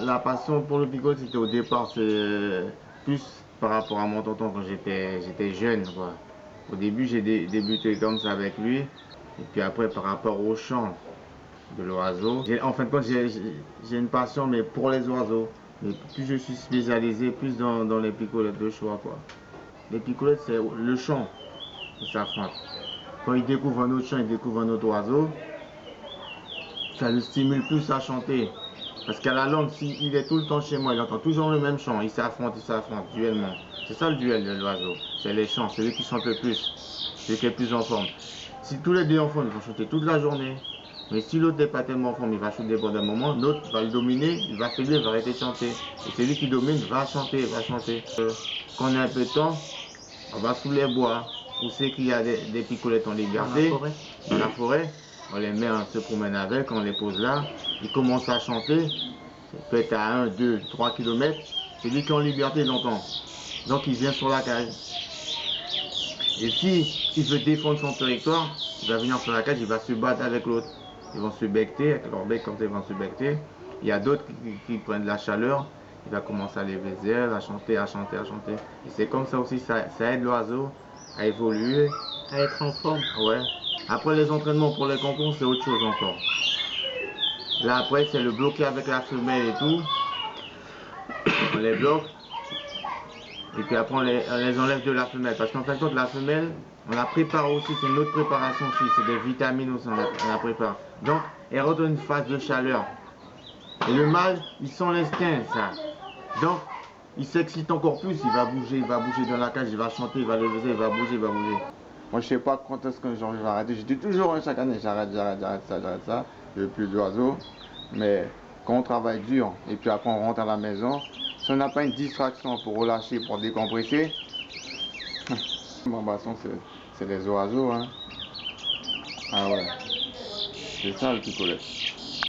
La passion pour le picolé, c'était au départ, c'est plus par rapport à mon tonton quand j'étais jeune, quoi. Au début, j'ai débuté comme ça avec lui. Et puis après, par rapport au chant de l'oiseau, en fin de compte, j'ai une passion, mais pour les oiseaux. Mais plus je suis spécialisé, plus dans les picolettes de choix, quoi. Les picolettes, c'est le chant qui s'affronte. Quand il découvre un autre chant, il découvre un autre oiseau, ça le stimule plus à chanter. Parce qu'à la langue, s'il est tout le temps chez moi, il entend toujours le même chant, il s'affronte, duellement. C'est ça le duel de l'oiseau. C'est les chants, celui qui chante le plus, celui qui est plus en forme. Si tous les deux en forme, ils vont chanter toute la journée. Mais si l'autre n'est pas tellement en forme, il va chanter pendant un moment, l'autre va le dominer, il va faiblir, il va arrêter de chanter. Et celui qui domine va chanter, va chanter. Quand on a un peu de temps, on va sous les bois, où c'est qu'il y a des picolettes en liberté, dans la forêt. On les met, on se promène avec, on les pose là, ils commencent à chanter, peut-être à 1, 2, 3 km. Celui qui est en liberté, il entend. Donc il vient sur la cage. Et s'il veut défendre son territoire, il va venir sur la cage, il va se battre avec l'autre. Ils vont se becter, avec leur bec comme ça, ils vont se becter. Il y a d'autres qui prennent de la chaleur, il va commencer à lever les ailes, à chanter, à chanter, à chanter. Et c'est comme ça aussi, ça aide l'oiseau à évoluer. À être en forme. Ouais. Après les entraînements pour les concours, c'est autre chose encore. Là après, c'est le bloquer avec la femelle et tout. On les bloque. Et puis après, on les enlève de la femelle. Parce qu'en fin de compte, la femelle, on la prépare aussi. C'est une autre préparation aussi. C'est des vitamines aussi, on la prépare. Donc, elle rentre dans une phase de chaleur. Et le mâle, il sent l'instinct, ça. Donc, il s'excite encore plus. Il va bouger dans la cage, il va chanter, il va lever, il va bouger, il va bouger. Moi, je sais pas quand est-ce que je vais arrêter. Je dis toujours chaque année, j'arrête ça. Je veux plus d'oiseaux. Mais quand on travaille dur, et puis après on rentre à la maison, si on n'a pas une distraction pour relâcher, pour décompresser, mon basson, c'est les oiseaux, hein. Ah ouais, c'est ça le picolet.